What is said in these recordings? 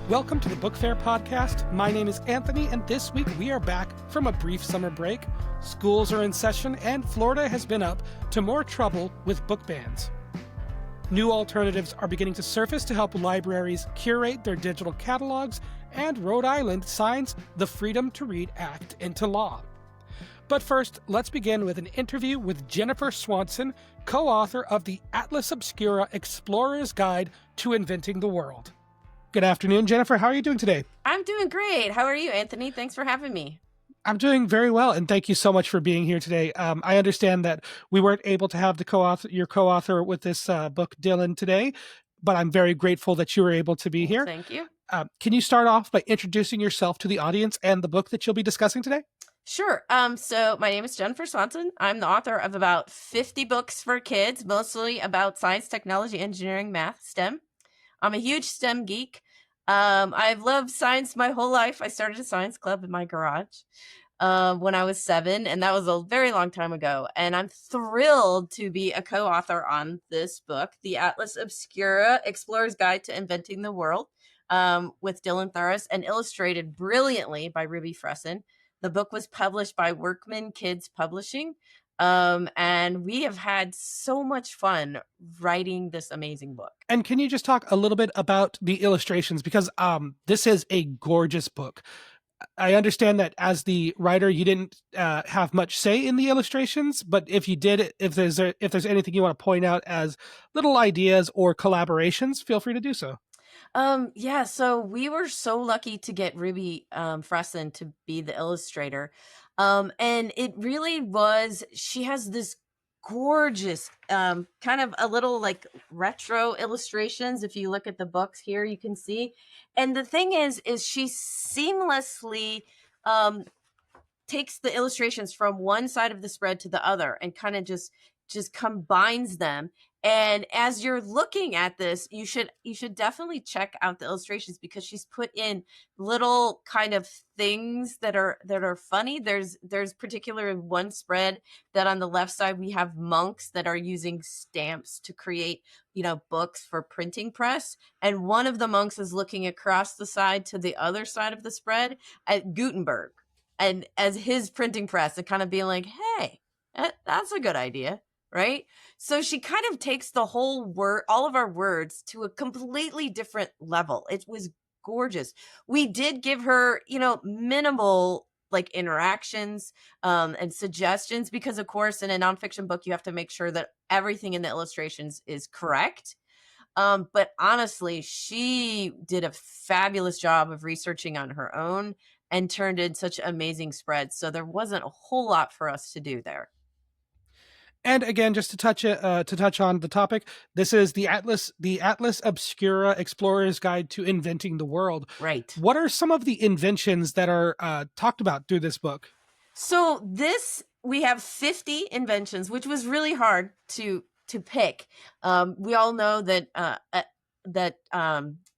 Welcome to the Book Faire podcast. My name is Anthony, and this week we are back from a brief summer break. Schools are in session, and Florida has been up to more trouble with book bans. New alternatives are beginning to surface to help libraries curate their digital catalogs, and Rhode Island signs the Freedom to Read Act into law. But first, let's begin with an interview with Jennifer Swanson, co-author of the Atlas Obscura Explorer's Guide to Inventing the World. Good afternoon, Jennifer. How are you doing today? I'm doing great. How are you, Anthony? Thanks for having me. I'm doing very well, and thank you so much for being here today. I understand that we weren't able to have your co-author with this book, Dylan, today, but I'm very grateful that you were able to be here. Thank you. Can you start off by introducing yourself to the audience and the book that you'll be discussing today? Sure. So my name is Jennifer Swanson. I'm the author of about 50 books for kids, mostly about science, technology, engineering, math, STEM. I'm a huge STEM geek. I've loved science my whole life. I started a science club in my garage when I was 7, and that was a very long time ago. And I'm thrilled to be a co-author on this book, The Atlas Obscura, Explorer's Guide to Inventing the World, with Dylan Terese, and illustrated brilliantly by Ruby Fresson. The book was published by Workman Kids Publishing. And we have had so much fun writing this amazing book. And can you just talk a little bit about the illustrations? Because this is a gorgeous book. I understand that as the writer, you didn't have much say in the illustrations, but if you did, if there's anything you want to point out as little ideas or collaborations, feel free to do so. So we were so lucky to get Ruby Fresson to be the illustrator. And it really was, she has this gorgeous, kind of a little like retro illustrations. If you look at the books here, you can see. And the thing is she seamlessly takes the illustrations from one side of the spread to the other and kind of just combines them. And as you're looking at this, you should definitely check out the illustrations, because she's put in little kind of things that are funny. There's particular one spread that on the left side we have monks that are using stamps to create, books for printing press. And one of the monks is looking across the side to the other side of the spread at Gutenberg and as his printing press, and kind of being like, hey, that's a good idea. Right? So she kind of takes the whole all of our words to a completely different level. It was gorgeous. We did give her, minimal like interactions and suggestions, because of course in a nonfiction book, you have to make sure that everything in the illustrations is correct. But honestly, she did a fabulous job of researching on her own and turned in such amazing spreads. So there wasn't a whole lot for us to do there. And again, just to touch on the topic, this is the Atlas Obscura Explorer's Guide to Inventing the World. Right. What are some of the inventions that are talked about through this book? So we have 50 inventions, which was really hard to pick. We all know that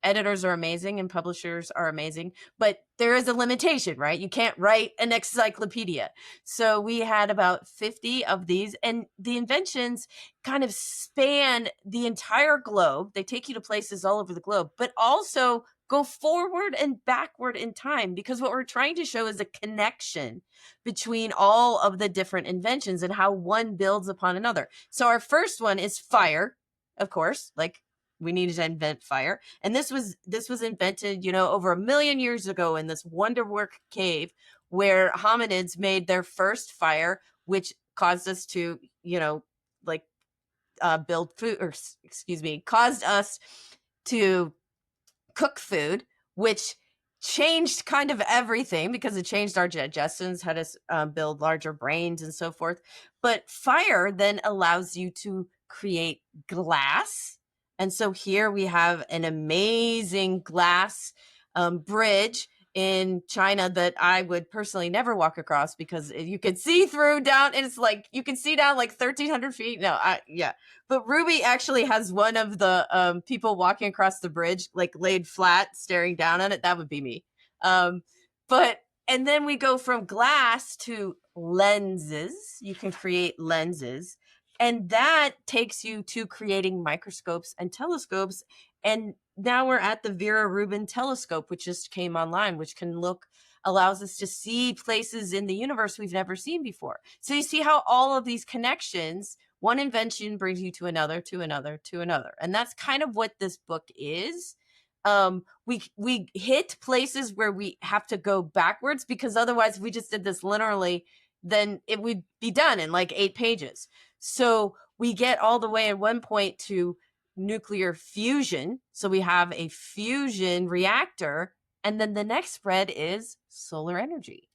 editors are amazing and publishers are amazing, but there is a limitation, right? You can't write an encyclopedia. So we had about 50 of these, and the inventions kind of span the entire globe. They take you to places all over the globe, but also go forward and backward in time, because what we're trying to show is a connection between all of the different inventions and how one builds upon another. So our first one is fire, of course, like we needed to invent fire. And this was invented, over 1 million years ago in this wonderwork cave where hominids made their first fire, which caused us to, build food, caused us to cook food, which changed kind of everything, because it changed our digestions, had us build larger brains and so forth. But fire then allows you to create glass. And so here we have an amazing glass bridge in China that I would personally never walk across, because you could see through down, and it's like you can see down like 1,300 feet. But Ruby actually has one of the people walking across the bridge like laid flat, staring down on it. That would be me. And then we go from glass to lenses. You can create lenses. And that takes you to creating microscopes and telescopes. And now we're at the Vera Rubin telescope, which just came online, which allows us to see places in the universe we've never seen before. So you see how all of these connections, one invention brings you to another, to another, to another. And that's kind of what this book is. We hit places where we have to go backwards, because otherwise, if we just did this linearly, then it would be done in like 8 pages. So we get all the way at one point to nuclear fusion. So we have a fusion reactor. And then the next spread is solar energy,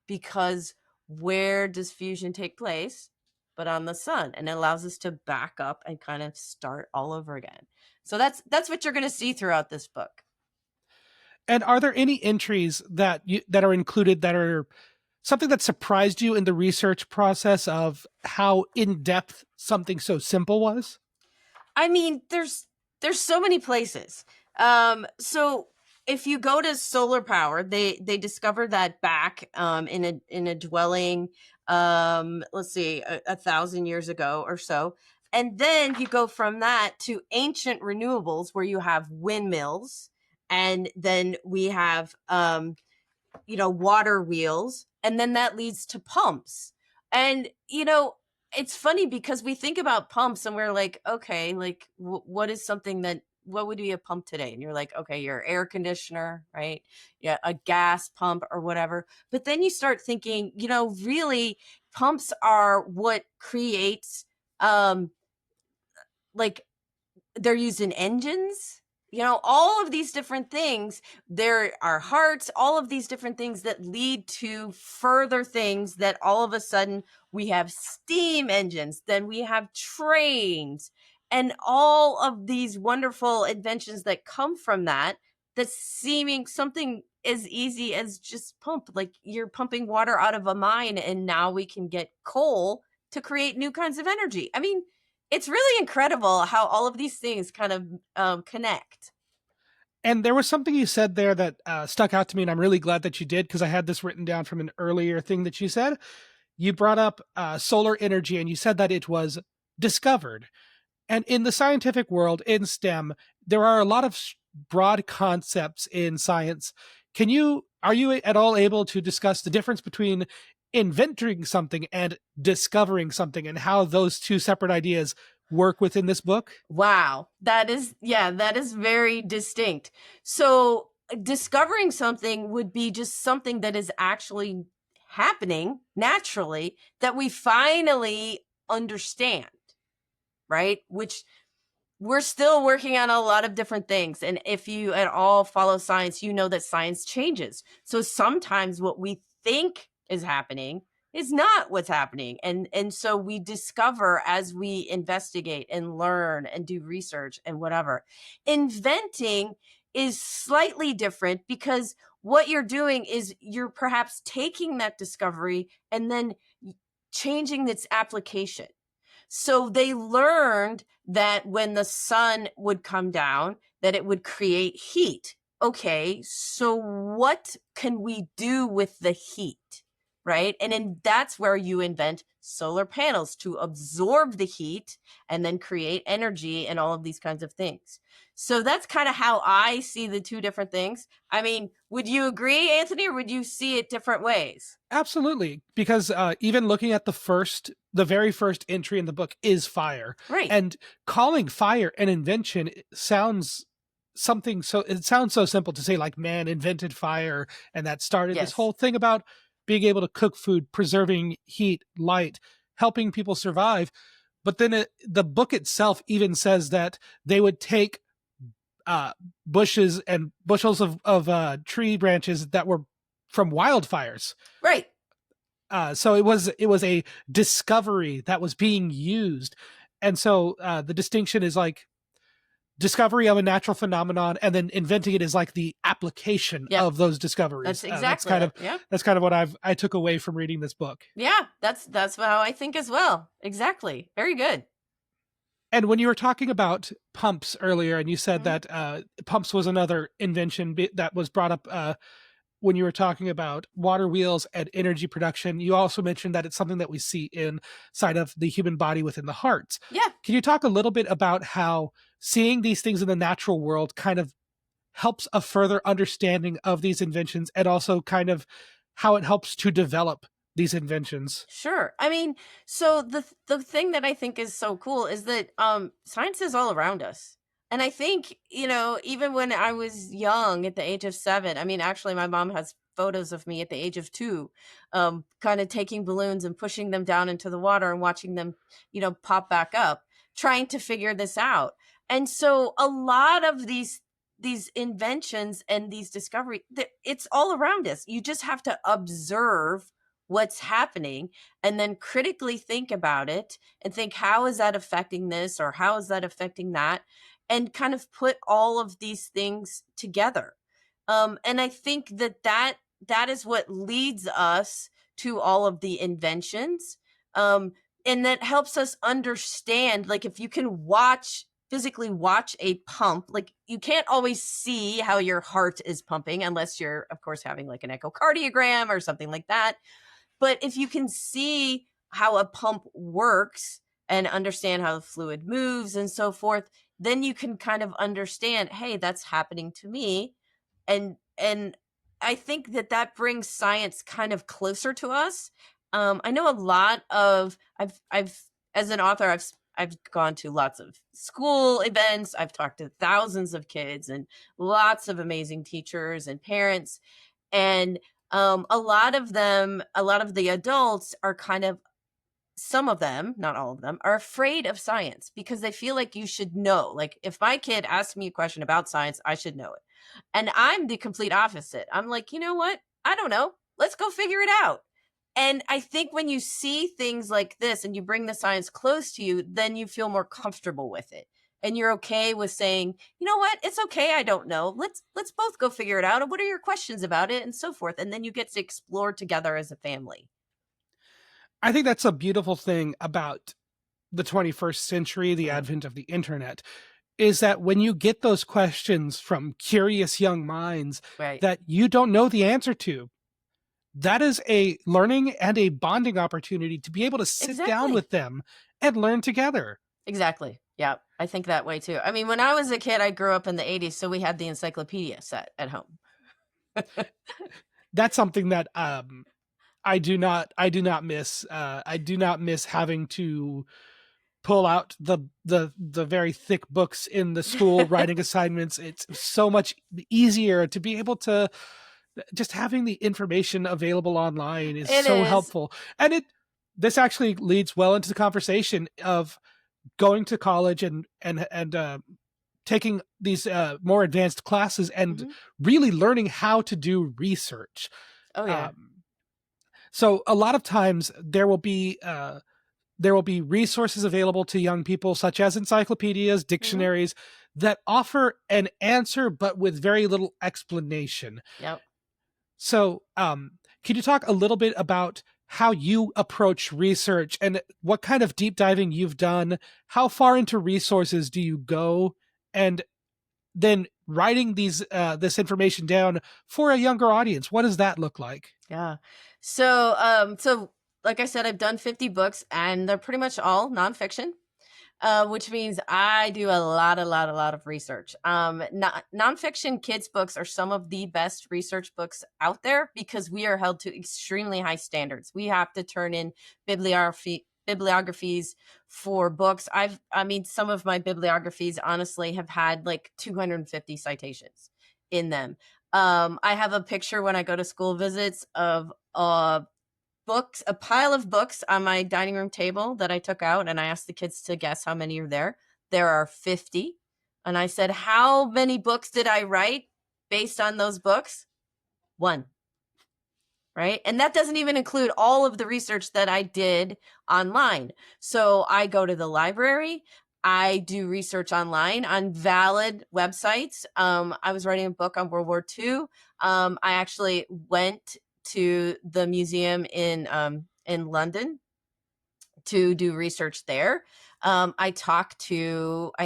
because where does fusion take place? But on the sun. And it allows us to back up and kind of start all over again. So that's what you're going to see throughout this book. And are there any entries that are included that are something that surprised you in the research process of how in-depth something so simple was? I mean, there's so many places. So if you go to solar power, they discover that back in a dwelling, let's see, 1,000 years ago or so. And then you go from that to ancient renewables, where you have windmills, and then we have water wheels, and then that leads to pumps. And it's funny because we think about pumps and we're like, okay, like what would be a pump today? And you're like, okay, your air conditioner, right? Yeah, a gas pump or whatever. But then you start thinking, really, pumps are what creates, like, they're used in engines, all of these different things. There are hearts, all of these different things that lead to further things, that all of a sudden we have steam engines, then we have trains, and all of these wonderful inventions that come from that seeming something as easy as just pump. Like, you're pumping water out of a mine, and now we can get coal to create new kinds of energy. I mean, it's really incredible how all of these things kind of connect. And there was something you said there that stuck out to me, and I'm really glad that you did, because I had this written down from an earlier thing that you said. You brought up solar energy, and you said that it was discovered. And in the scientific world, in STEM, there are a lot of broad concepts in science. Are you at all able to discuss the difference between inventing something and discovering something, and how those two separate ideas work within this book? Wow. That is very distinct. So discovering something would be just something that is actually happening naturally, that we finally understand, right? Which we're still working on a lot of different things. And if you at all follow science, you know that science changes. So sometimes what we think is happening is not what's happening. And so we discover as we investigate and learn and do research and whatever. Inventing is slightly different, because what you're doing is you're perhaps taking that discovery and then changing its application. So they learned that when the sun would come down, that it would create heat. Okay, so what can we do with the heat, right? And that's where you invent solar panels to absorb the heat and then create energy and all of these kinds of things. So that's kind of how I see the two different things. I mean, would you agree, Anthony, or would you see it different ways? Absolutely, because even looking at the very first entry in the book is fire, Right? and calling fire an invention sounds so simple to say, like, man invented fire, and that started this whole thing about being able to cook food, preserving heat, light, helping people survive. But then the book itself even says that they would take bushes and bushels of tree branches that were from wildfires. Right. So it was a discovery that was being used. And so the distinction is like discovery of a natural phenomenon, and then inventing it is like the application of those discoveries. That's exactly that's kind of what I took away from reading this book. Yeah, that's how I think as well. Exactly. Very good. And when you were talking about pumps earlier, and you said that pumps was another invention that was brought up when you were talking about water wheels and energy production, you also mentioned that it's something that we see inside of the human body within the hearts. Yeah. Can you talk a little bit about how seeing these things in the natural world kind of helps a further understanding of these inventions and also kind of how it helps to develop these inventions? Sure. I mean, so the thing that I think is so cool is that science is all around us. And I think, even when I was young at the age of 7, I mean, actually my mom has photos of me at the age of 2, kind of taking balloons and pushing them down into the water and watching them, pop back up, trying to figure this out. And so a lot of these inventions and these discovery, it's all around us. You just have to observe what's happening and then critically think about it and think, how is that affecting this, or how is that affecting that, and kind of put all of these things together. And I think that is what leads us to all of the inventions. And that helps us understand, like, if you can physically watch a pump, like, you can't always see how your heart is pumping unless you're, of course, having like an echocardiogram or something like that. But if you can see how a pump works and understand how the fluid moves and so forth, then you can kind of understand, hey, that's happening to me. And I think that brings science kind of closer to us. I know a lot of I've as an author, I've gone to lots of school events. I've talked to thousands of kids and lots of amazing teachers and parents. And a lot of the adults are kind of, some of them, not all of them, are afraid of science because they feel like you should know. Like, if my kid asks me a question about science, I should know it. And I'm the complete opposite. I'm like, you know what? I don't know. Let's go figure it out. And I think when you see things like this and you bring the science close to you, then you feel more comfortable with it. And you're okay with saying, you know what? It's okay. I don't know. Let's both go figure it out. And what are your questions about it, and so forth. And then you get to explore together as a family. I think that's a beautiful thing about the 21st century, the Mhm. advent of the internet, is that when you get those questions from curious young minds Right. that you don't know the answer to, that is a learning and a bonding opportunity to be able to sit down Exactly. with them and learn together. Exactly. Yeah. I think that way too. I mean, when I was a kid, I grew up in the 80s, so we had the encyclopedia set at home. That's something that I do not miss. I do not miss having to pull out the very thick books in the school writing assignments. It's so much easier to be able to just having the information available online is It so is. helpful. And this actually leads well into the conversation of going to college and taking these more advanced classes and Mhm. really learning how to do research. Oh, yeah. Um, so a lot of times there will be resources available to young people, such as encyclopedias, Mhm. dictionaries, that offer an answer but with very little explanation. Yep. So, can you talk a little bit about how you approach research and what kind of deep diving you've done? How far into resources do you go? And then writing this information down for a younger audience, what does that look like? Yeah. So like I said, I've done 50 books and they're pretty much all nonfiction. Which means I do a lot of research. Nonfiction kids books are some of the best research books out there because we are held to extremely high standards. We have to turn in bibliographies for books. I mean, some of my bibliographies honestly have had like 250 citations in them. I have a picture when I go to school visits of a pile of books on my dining room table that I took out, and I asked the kids to guess how many are there. There are 50. And I said, how many books did I write based on those books? One. Right. And that doesn't even include all of the research that I did online. So I go to the library. I do research online on valid websites. I was writing a book on World War II. I actually went to the museum in London to do research there. I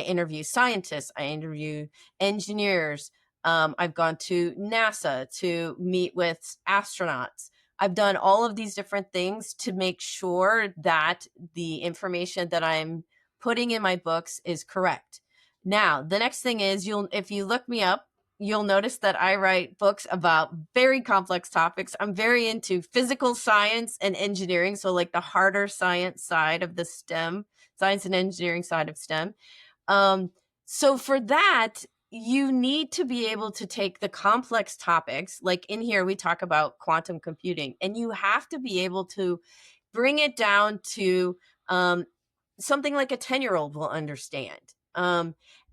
interview scientists, I interview engineers. I've gone to NASA to meet with astronauts. I've done all of these different things to make sure that the information that I'm putting in my books is correct. Now, the next thing is, if you look me up, you'll notice that I write books about very complex topics. I'm very into physical science and engineering. So like the harder science side of the STEM, science and engineering side of STEM. So for that, you need to be able to take the complex topics. Like in here, we talk about quantum computing, and you have to be able to bring it down to something like a 10-year-old will understand.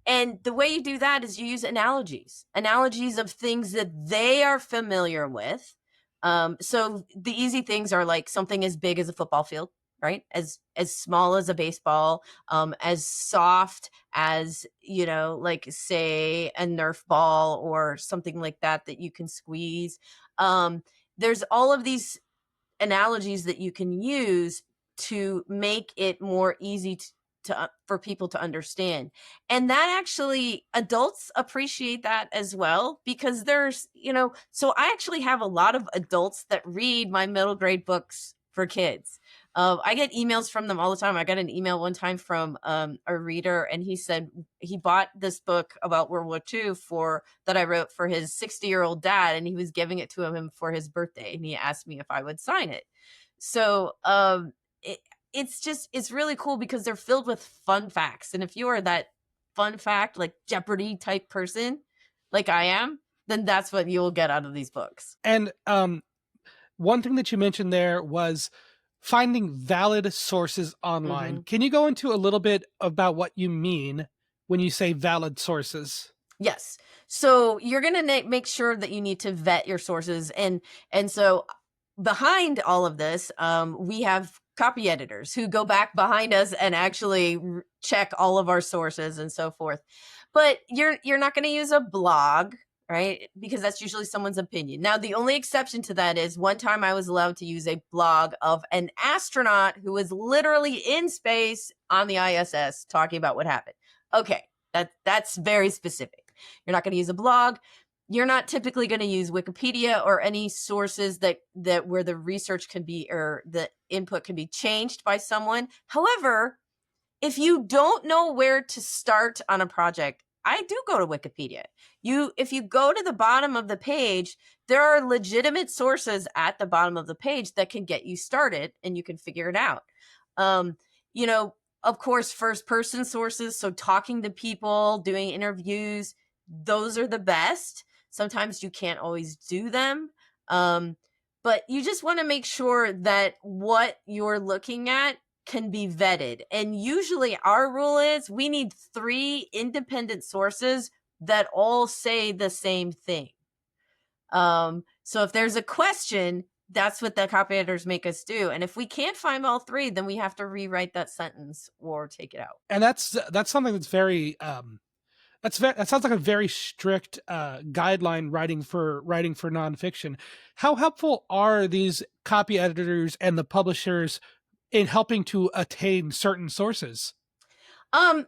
And the way you do that is you use analogies of things that they are familiar with. So the easy things are like something as big as a football field, right? As small as a baseball, as soft as, like say a Nerf ball or something like that you can squeeze. There's all of these analogies that you can use to make it more easy for people to understand. And that actually, adults appreciate that as well, because there's, so I actually have a lot of adults that read my middle grade books for kids. I get emails from them all the time. I got an email one time from a reader, and he said he bought this book about World War II that I wrote for his 60-year-old dad, and he was giving it to him for his birthday, and he asked me if I would sign it. So it's really cool because they're filled with fun facts. And if you are that fun fact, like Jeopardy type person, like I am, then that's what you'll get out of these books. And one thing that you mentioned there was finding valid sources online. Mm-hmm. Can you go into a little bit about what you mean when you say valid sources? Yes. So you're going to make sure that you need to vet your sources. And so behind all of this, we have copy editors who go back behind us and actually check all of our sources and so forth. But you're not going to use a blog, right? Because that's usually someone's opinion. Now, the only exception to that is one time I was allowed to use a blog of an astronaut who was literally in space on the ISS talking about what happened. Okay, that's very specific. You're not going to use a blog. You're not typically going to use Wikipedia or any sources that where the research can be, or the input can be changed by someone. However, if you don't know where to start on a project, I do go to Wikipedia. If you go to the bottom of the page, there are legitimate sources at the bottom of the page that can get you started, and you can figure it out. Of course, first person sources. So talking to people, doing interviews, those are the best. Sometimes you can't always do them. But you just want to make sure that what you're looking at can be vetted. And usually our rule is we need 3 independent sources that all say the same thing. So if there's a question, that's what the copy editors make us do. And if we can't find all 3, then we have to rewrite that sentence or take it out. And that's something that's very that sounds like a very strict guideline writing for nonfiction. How helpful are these copy editors and the publishers in helping to attain certain sources?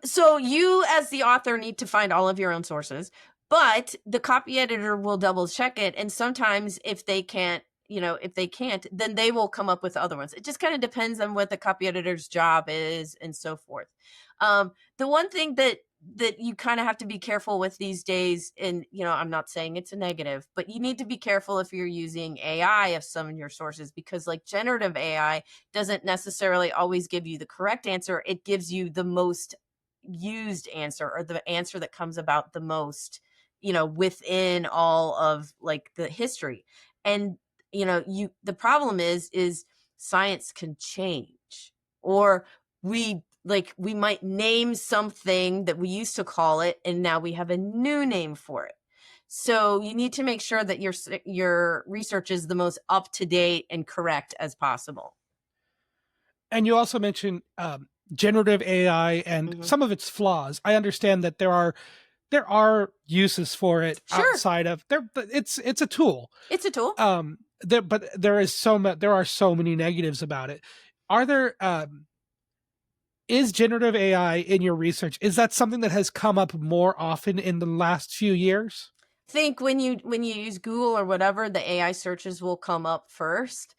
So you as the author need to find all of your own sources, but the copy editor will double check it. And sometimes if they can't, then they will come up with other ones. It just kind of depends on what the copy editor's job is and so forth. The one thing that you kind of have to be careful with these days, and I'm not saying it's a negative, but you need to be careful if you're using AI of some of your sources, because like generative AI doesn't necessarily always give you the correct answer. It gives you the most used answer, or the answer that comes about the most, within all of like the history. And the problem is science can change, or we might name something that we used to call it, and now we have a new name for it. So you need to make sure that your research is the most up to date and correct as possible. And you also mentioned generative AI and some of its flaws. I understand that there are uses for it outside of there, but it's a tool. It's a tool. But there are so many negatives about it. Are there? Is generative AI in your research? Is that something that has come up more often in the last few years? I think when you use Google or whatever, the AI searches will come up first.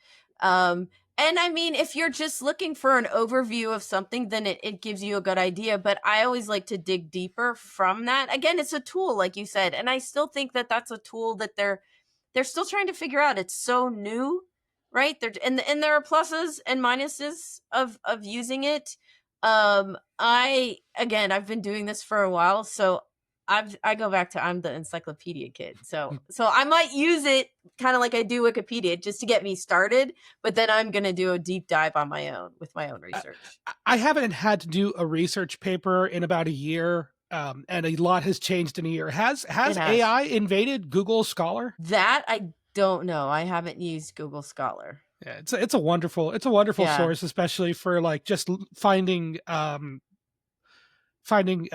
And I mean, if you're just looking for an overview of something, then it gives you a good idea. But I always like to dig deeper from that. Again, it's a tool, like you said, and I still think that that's a tool that they're still trying to figure out. It's so new, right? And there are pluses and minuses of using it. I've been doing this for a while, so I go back to I'm the encyclopedia kid. So I might use it kind of like I do Wikipedia just to get me started, but then I'm going to do a deep dive on my own with my own research. I haven't had to do a research paper in about a year, and a lot has changed in a year. Has It has. AI invaded Google Scholar? That I don't know. I haven't used Google Scholar. Yeah, it's a wonderful Yeah. source, especially for like just finding finding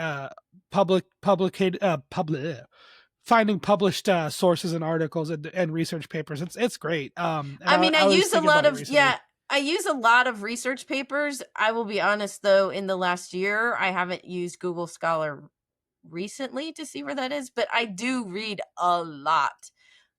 finding published sources and articles and research papers. It's great. And I mean, I was use a thinking lot about it of, recently. yeah, I use a lot of research papers. I will be honest though, in the last year, I haven't used Google Scholar recently to see where that is, but I do read a lot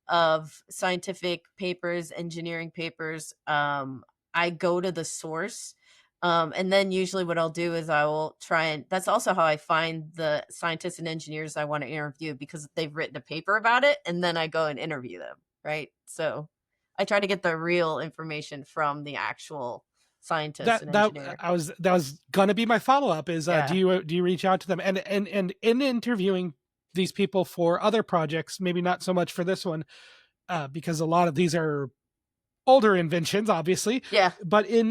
of scientific papers, engineering papers. I go to the source. And then usually what I'll do is I will try and that's also how I find the scientists and engineers I want to interview because they've written a paper about it. And then I go and interview them. Right. So I try to get the real information from the actual scientist and engineer. That was gonna be my follow up. Is Yeah. do you reach out to them and in interviewing these people for other projects, maybe not so much for this one, because a lot of these are older inventions, obviously. Yeah. But in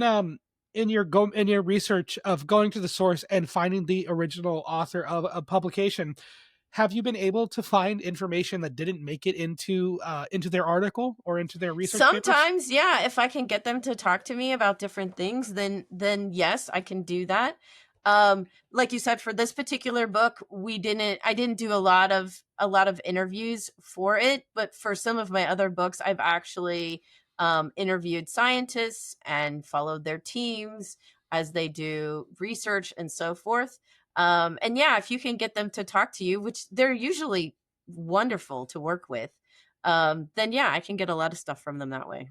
your research of going to the source and finding the original author of a publication, have you been able to find information that didn't make it into their article or into their research papers? Sometimes, yeah, if I can get them to talk to me about different things, then yes, I can do that. Like you said, for this particular book, I didn't do a lot of interviews for it, but for some of my other books, I've actually interviewed scientists and followed their teams as they do research and so forth. And yeah, if you can get them to talk to you, which they're usually wonderful to work with, then yeah, I can get a lot of stuff from them that way.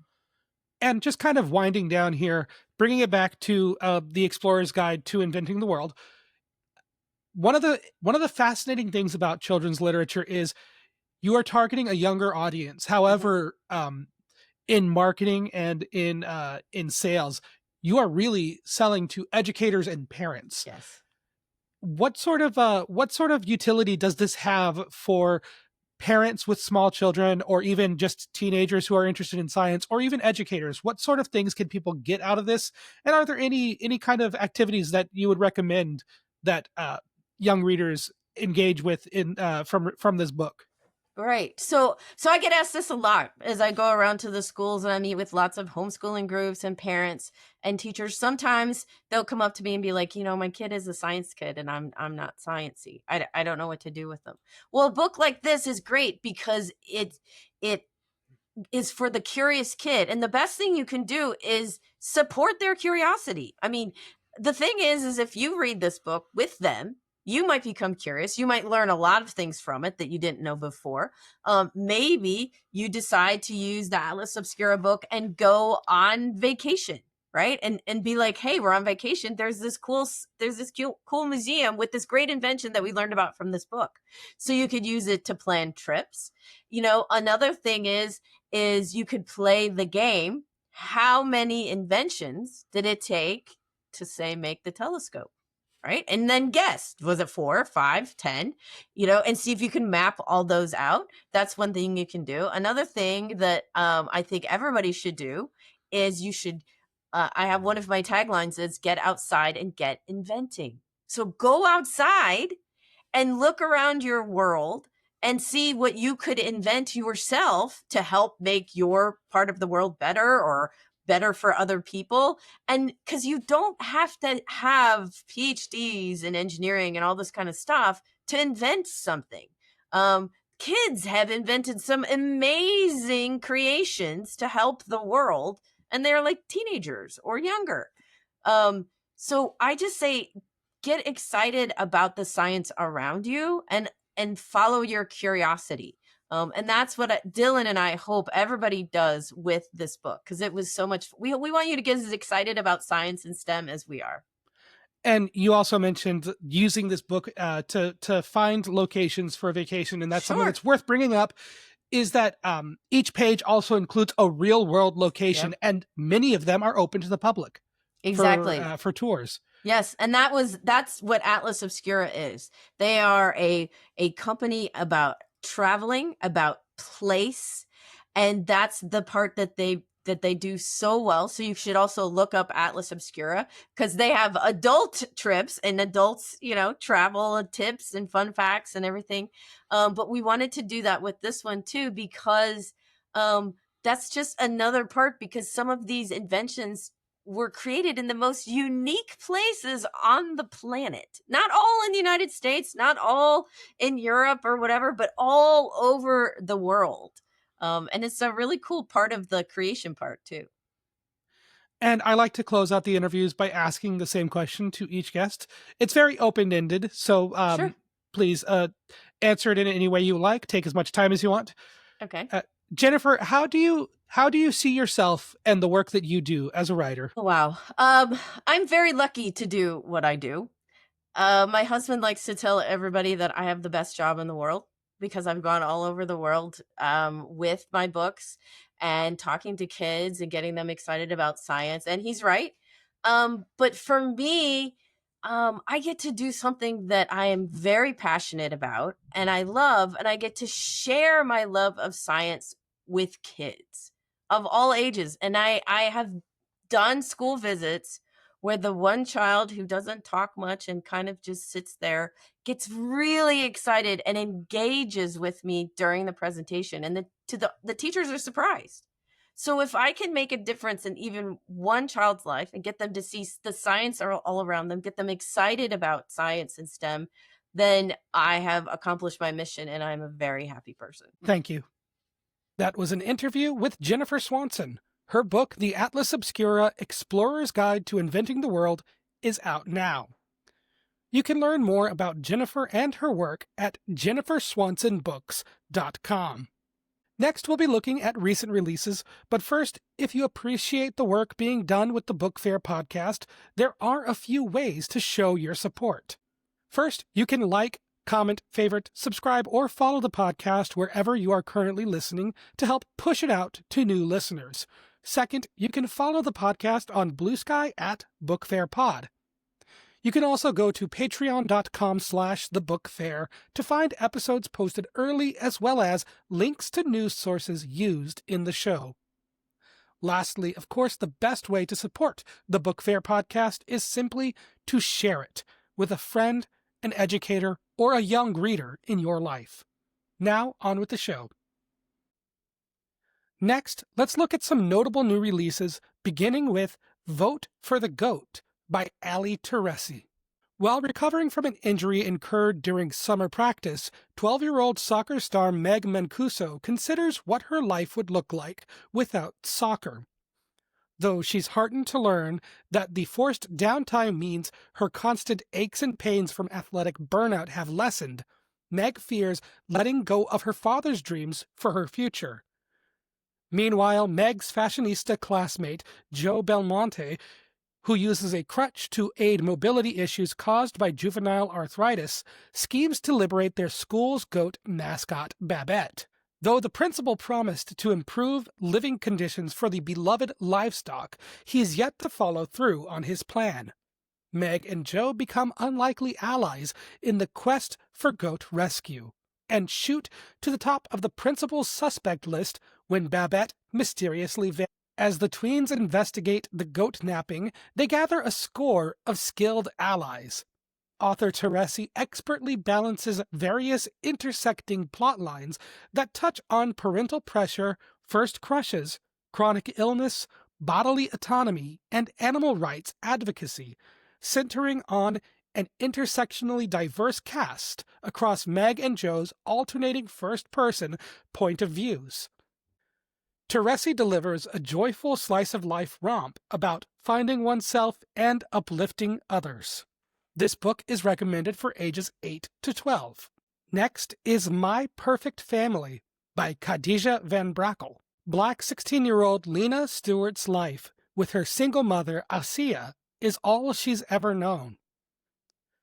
And just kind of winding down here, bringing it back to the Explorer's Guide to Inventing the World. One of the fascinating things about children's literature is you are targeting a younger audience. However, in marketing and in sales, you are really selling to educators and parents. Yes. What sort of utility does this have for parents with small children, or even just teenagers who are interested in science, or even educators? What sort of things can people get out of this? And are there any kind of activities that you would recommend that young readers engage with in from this book? Right. So I get asked this a lot as I go around to the schools and I meet with lots of homeschooling groups and parents and teachers. Sometimes they'll come up to me and be like, my kid is a science kid and I'm not sciencey. I don't know what to do with them. Well, a book like this is great because it is for the curious kid. And the best thing you can do is support their curiosity. I mean, the thing is if you read this book with them, you might become curious. You might learn a lot of things from it that you didn't know before. Maybe you decide to use the Atlas Obscura book and go on vacation, right? And be like, hey, we're on vacation. There's this cool museum with this great invention that we learned about from this book. So you could use it to plan trips. Another thing is you could play the game. How many inventions did it take to, say, make the telescope? Right. And then guess, was it 4, 5, 10, and see if you can map all those out. That's one thing you can do. Another thing that I think everybody should do is I have one of my taglines is get outside and get inventing. So go outside and look around your world and see what you could invent yourself to help make your part of the world better or better for other people. And because you don't have to have PhDs in engineering and all this kind of stuff to invent something. Kids have invented some amazing creations to help the world, and they're like teenagers or younger. So I just say, get excited about the science around you and follow your curiosity. And that's what Dylan and I hope everybody does with this book, because it was so much. We want you to get as excited about science and STEM as we are. And you also mentioned using this book to find locations for a vacation, and that's something that's worth bringing up. Is that each page also includes a real world location, and many of them are open to the public. Exactly. For tours. Yes, and that's what Atlas Obscura is. They are a company about traveling, about place, and that's the part that they do so well. So you should also look up Atlas Obscura, because they have adult trips and adults, travel and tips and fun facts and everything. But we wanted to do that with this one too, because that's just another part, because some of these inventions were created in the most unique places on the planet. Not all in the United States, not all in Europe or whatever, but all over the world. And it's a really cool part of the creation part too. And I like to close out the interviews by asking the same question to each guest. It's very open-ended, so please answer it in any way you like. Take as much time as you want. Okay. Jennifer, how do you see yourself and the work that you do as a writer? Wow. I'm very lucky to do what I do. My husband likes to tell everybody that I have the best job in the world, because I've gone all over the world with my books and talking to kids and getting them excited about science. And he's right. But for me, I get to do something that I am very passionate about and I love, and I get to share my love of science with kids of all ages. And I have done school visits where the one child who doesn't talk much and kind of just sits there gets really excited and engages with me during the presentation. And the teachers are surprised. So if I can make a difference in even one child's life and get them to see the science all around them, get them excited about science and STEM, then I have accomplished my mission and I'm a very happy person. Thank you. That was an interview with Jennifer Swanson. Her book, The Atlas Obscura, Explorer's Guide to Inventing the World, is out now. You can learn more about Jennifer and her work at jenniferswansonbooks.com. Next, we'll be looking at recent releases, but first, if you appreciate the work being done with the Book Faire podcast, there are a few ways to show your support. First, you can like, comment, favorite, subscribe, or follow the podcast wherever you are currently listening to help push it out to new listeners. Second, you can follow the podcast on Blue Sky at BookFairPod. You can also go to patreon.com/thebookfair to find episodes posted early, as well as links to news sources used in the show. Lastly, of course, the best way to support the Book Faire podcast is simply to share it with a friend, an educator, or a young reader in your life. Now, on with the show. Next, let's look at some notable new releases, beginning with Vote for the G.O.A.T by Ali Terese. While recovering from an injury incurred during summer practice, 12-year-old soccer star Meg Mancuso considers what her life would look like without soccer. Though she's heartened to learn that the forced downtime means her constant aches and pains from athletic burnout have lessened, Meg fears letting go of her father's dreams for her future. Meanwhile, Meg's fashionista classmate, Joe Belmonte, who uses a crutch to aid mobility issues caused by juvenile arthritis, schemes to liberate their school's goat mascot, Babette. Though the principal promised to improve living conditions for the beloved livestock, he is yet to follow through on his plan. Meg and Joe become unlikely allies in the quest for goat rescue, and shoot to the top of the principal's suspect list when Babette mysteriously vanishes. As the tweens investigate the goat napping, they gather a score of skilled allies. Author Terese expertly balances various intersecting plot lines that touch on parental pressure, first crushes, chronic illness, bodily autonomy, and animal rights advocacy, centering on an intersectionally diverse cast across Meg and Joe's alternating first-person point of views. Terese delivers a joyful slice-of-life romp about finding oneself and uplifting others. This book is recommended for ages 8 to 12. Next is My Perfect Family by Khadija van Brakle. Black 16-year-old Lena Stewart's life with her single mother, Asiya, is all she's ever known.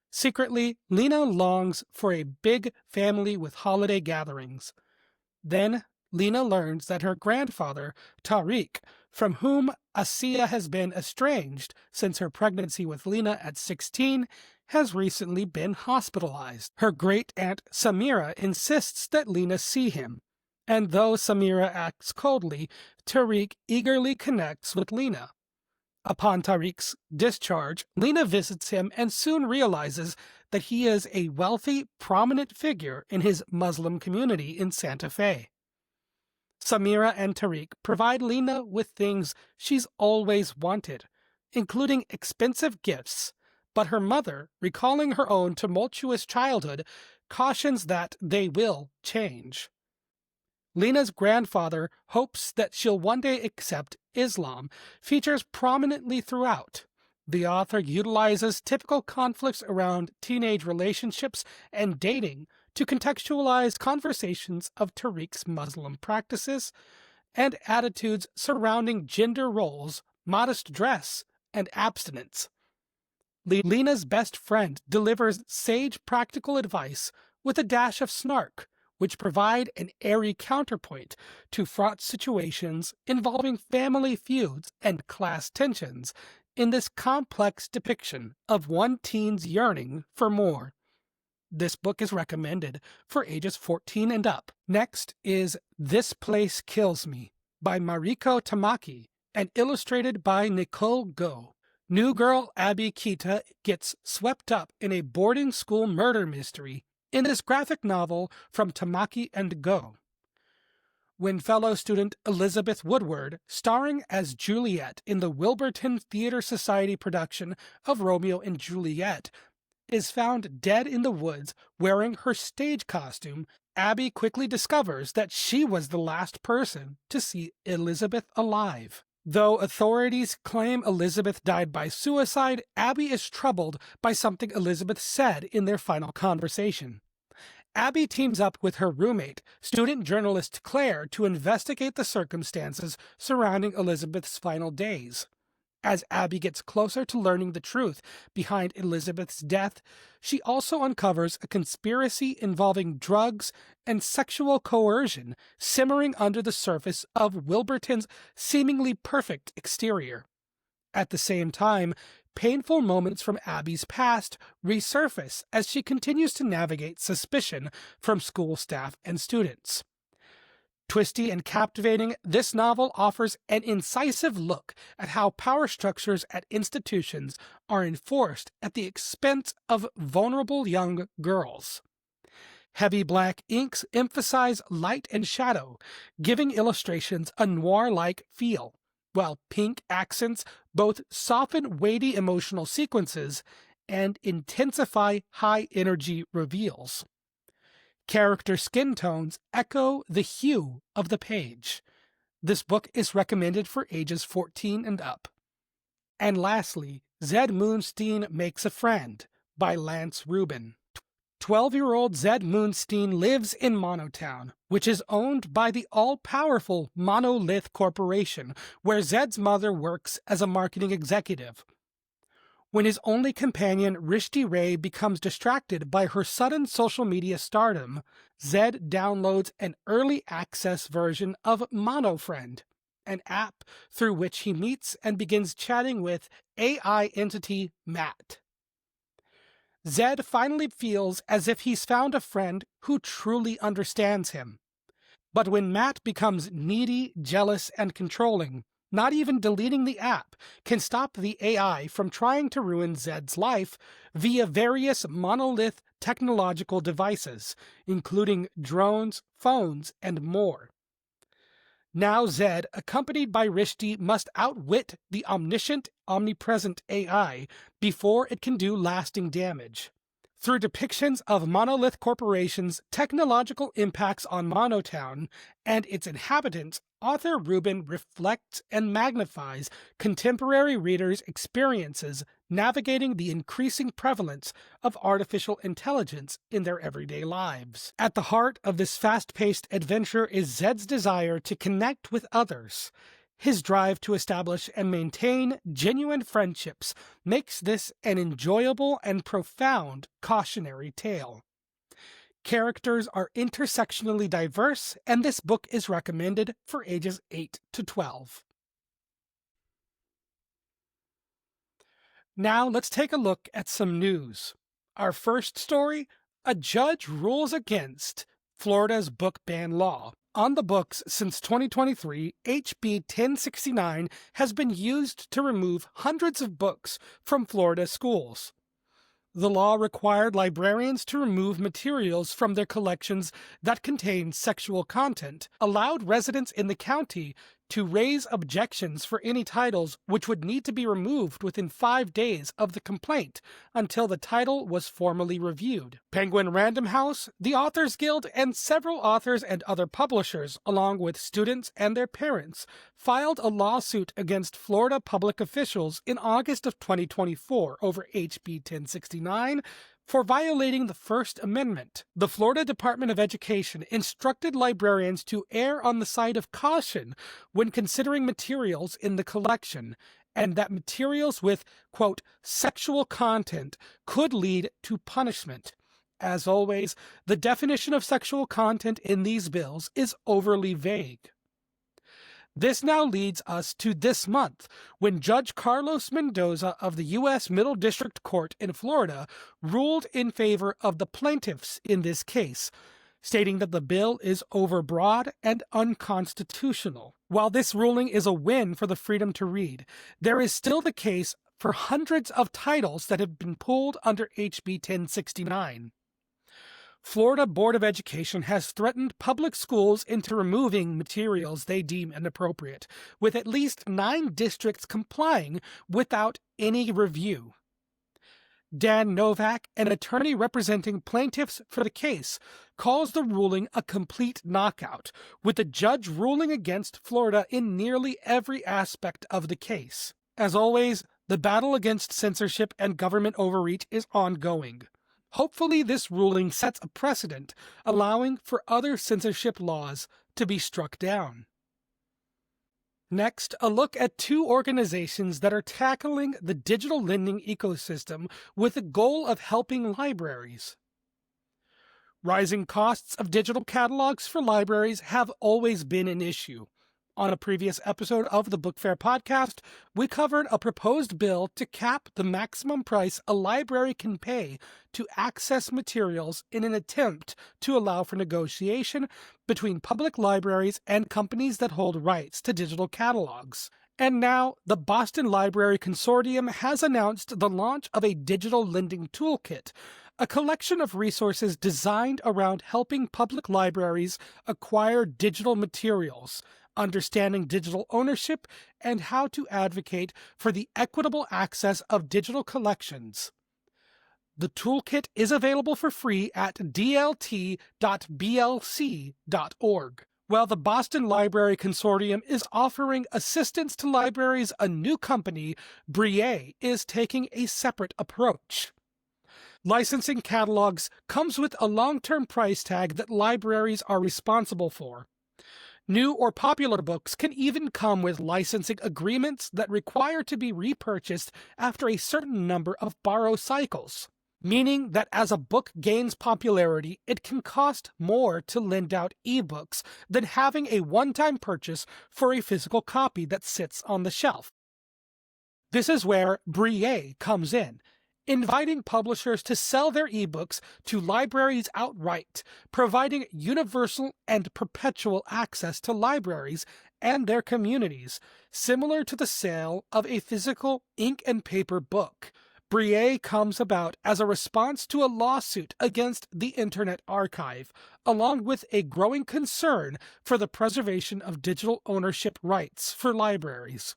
Secretly, Lena longs for a big family with holiday gatherings. Then, Lena learns that her grandfather, Tariq, from whom Asiya has been estranged since her pregnancy with Lena at 16, has recently been hospitalized. Her great-aunt Samira insists that Lena see him, and though Samira acts coldly, Tariq eagerly connects with Lena. Upon Tariq's discharge, Lena visits him and soon realizes that he is a wealthy, prominent figure in his Muslim community in Santa Fe. Samira and Tariq provide Lena with things she's always wanted, including expensive gifts, but her mother, recalling her own tumultuous childhood, cautions that they will change. Lena's grandfather hopes that she'll one day accept Islam, features prominently throughout. The author utilizes typical conflicts around teenage relationships and dating to contextualize conversations of Tariq's Muslim practices and attitudes surrounding gender roles, modest dress, and abstinence. Lena's best friend delivers sage practical advice with a dash of snark, which provide an airy counterpoint to fraught situations involving family feuds and class tensions in this complex depiction of one teen's yearning for more. This book is recommended for ages 14 and up. Next is This Place Kills Me by Mariko Tamaki and illustrated by Nicole Goux. New girl Abby Kita gets swept up in a boarding school murder mystery in this graphic novel from Tamaki and Goux. When fellow student Elizabeth Woodward, starring as Juliet in the Wilburton Theatre Society production of Romeo and Juliet, is found dead in the woods wearing her stage costume, Abby quickly discovers that she was the last person to see Elizabeth alive. Though authorities claim Elizabeth died by suicide, Abby is troubled by something Elizabeth said in their final conversation. Abby teams up with her roommate, student journalist Claire, to investigate the circumstances surrounding Elizabeth's final days. As Abby gets closer to learning the truth behind Elizabeth's death, she also uncovers a conspiracy involving drugs and sexual coercion simmering under the surface of Wilburton's seemingly perfect exterior. At the same time, painful moments from Abby's past resurface as she continues to navigate suspicion from school staff and students. Twisty and captivating, this novel offers an incisive look at how power structures at institutions are enforced at the expense of vulnerable young girls. Heavy black inks emphasize light and shadow, giving illustrations a noir-like feel, while pink accents both soften weighty emotional sequences and intensify high-energy reveals. Character skin tones echo the hue of the page. This book is recommended for ages 14 and up. And lastly, Zed Moonstein Makes a Friend by Lance Rubin. 12-year-old Zed Moonstein lives in Monotown, which is owned by the all-powerful Monolith Corporation, where Zed's mother works as a marketing executive. When his only companion, Rishti Ray, becomes distracted by her sudden social media stardom, Zed downloads an early access version of MonoFriend, an app through which he meets and begins chatting with AI entity Matt. Zed finally feels as if he's found a friend who truly understands him. But when Matt becomes needy, jealous, and controlling, not even deleting the app can stop the AI from trying to ruin Zed's life via various monolith technological devices, including drones, phones, and more. Now Zed, accompanied by Rishti, must outwit the omniscient, omnipresent AI before it can do lasting damage. Through depictions of Monolith Corporation's technological impacts on Monotown and its inhabitants, author Rubin reflects and magnifies contemporary readers' experiences navigating the increasing prevalence of artificial intelligence in their everyday lives. At the heart of this fast-paced adventure is Zed's desire to connect with others. His drive to establish and maintain genuine friendships makes this an enjoyable and profound cautionary tale. Characters are intersectionally diverse, and this book is recommended for ages 8 to 12. Now let's take a look at some news. Our first story, a judge rules against Florida's book ban law. On the books since 2023, HB 1069 has been used to remove hundreds of books from Florida schools. The law required librarians to remove materials from their collections that contained sexual content, allowed residents in the county to raise objections for any titles which would need to be removed within 5 days of the complaint until the title was formally reviewed. Penguin Random House, the Authors Guild, and several authors and other publishers, along with students and their parents, filed a lawsuit against Florida public officials in August of 2024 over HB 1069 for violating the First Amendment. The Florida Department of Education instructed librarians to err on the side of caution when considering materials in the collection, and that materials with, quote, sexual content could lead to punishment. As always, the definition of sexual content in these bills is overly vague. This now leads us to this month, when Judge Carlos Mendoza of the U.S. Middle District Court in Florida ruled in favor of the plaintiffs in this case, stating that the bill is overbroad and unconstitutional. While this ruling is a win for the freedom to read, there is still the case for hundreds of titles that have been pulled under HB 1069. Florida Board of Education has threatened public schools into removing materials they deem inappropriate, with at least 9 districts complying without any review. Dan Novak, an attorney representing plaintiffs for the case, calls the ruling a complete knockout, with the judge ruling against Florida in nearly every aspect of the case. As always, the battle against censorship and government overreach is ongoing. Hopefully, this ruling sets a precedent, allowing for other censorship laws to be struck down. Next, a look at 2 organizations that are tackling the digital lending ecosystem with the goal of helping libraries. Rising costs of digital catalogs for libraries have always been an issue. On a previous episode of the Book Faire podcast, we covered a proposed bill to cap the maximum price a library can pay to access materials in an attempt to allow for negotiation between public libraries and companies that hold rights to digital catalogs. And now, the Boston Library Consortium has announced the launch of a digital lending toolkit, a collection of resources designed around helping public libraries acquire digital materials, understanding digital ownership, and how to advocate for the equitable access of digital collections. The toolkit is available for free at dlt.blc.org. While the Boston Library Consortium is offering assistance to libraries, a new company, Brakle, is taking a separate approach. Licensing catalogs comes with a long-term price tag that libraries are responsible for. New or popular books can even come with licensing agreements that require to be repurchased after a certain number of borrow cycles, meaning that as a book gains popularity, it can cost more to lend out ebooks than having a one-time purchase for a physical copy that sits on the shelf. This is where Brakle comes in, inviting publishers to sell their ebooks to libraries outright, providing universal and perpetual access to libraries and their communities, similar to the sale of a physical ink and paper book. Brakle comes about as a response to a lawsuit against the Internet Archive, along with a growing concern for the preservation of digital ownership rights for libraries.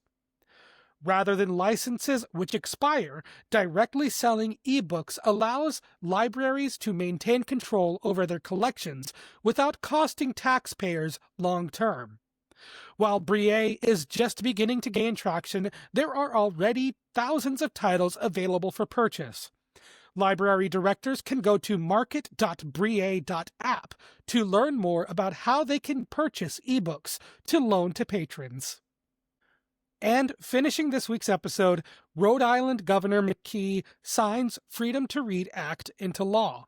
Rather than licenses which expire, directly selling ebooks allows libraries to maintain control over their collections without costing taxpayers long-term. While Brakle is just beginning to gain traction, there are already thousands of titles available for purchase. Library directors can go to market.brakle.app to learn more about how they can purchase ebooks to loan to patrons. And finishing this week's episode, Rhode Island Governor McKee signs Freedom to Read Act into law.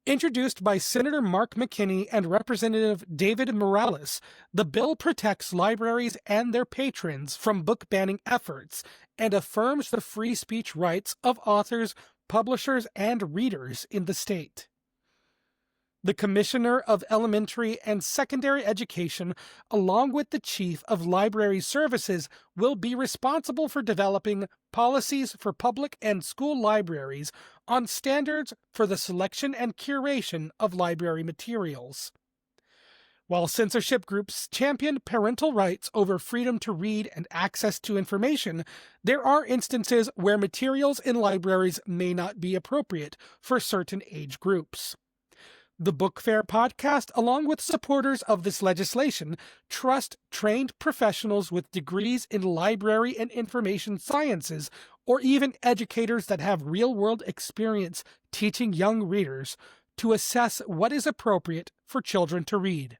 Introduced by Senator Mark McKinney and Representative David Morales, the bill protects libraries and their patrons from book banning efforts and affirms the free speech rights of authors, publishers, and readers in the state. The Commissioner of Elementary and Secondary Education, along with the Chief of Library Services, will be responsible for developing policies for public and school libraries on standards for the selection and curation of library materials. While censorship groups champion parental rights over freedom to read and access to information, there are instances where materials in libraries may not be appropriate for certain age groups. The Book Faire podcast, along with supporters of this legislation, trust trained professionals with degrees in library and information sciences, or even educators that have real-world experience teaching young readers, to assess what is appropriate for children to read.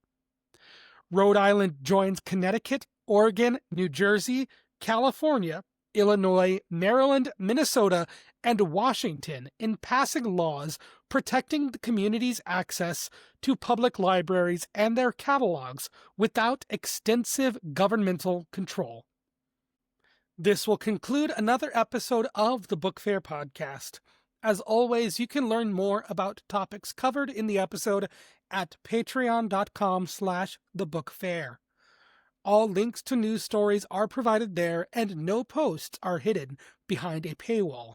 Rhode Island joins Connecticut, Oregon, New Jersey, California, Illinois, Maryland, Minnesota, and Washington in passing laws protecting the community's access to public libraries and their catalogs without extensive governmental control. This will conclude another episode of the Book Faire podcast. As always, you can learn more about topics covered in the episode at patreon.com/thebookfair. All links to news stories are provided there, and no posts are hidden behind a paywall.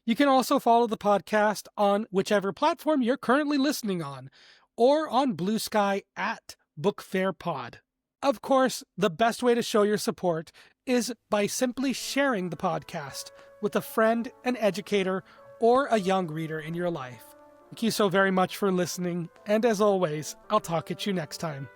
You can also follow the podcast on whichever platform you're currently listening on, or on Blue Sky at Book Faire Pod. Of course, the best way to show your support is by simply sharing the podcast with a friend, an educator, or a young reader in your life. Thank you so very much for listening, and as always, I'll talk at you next time.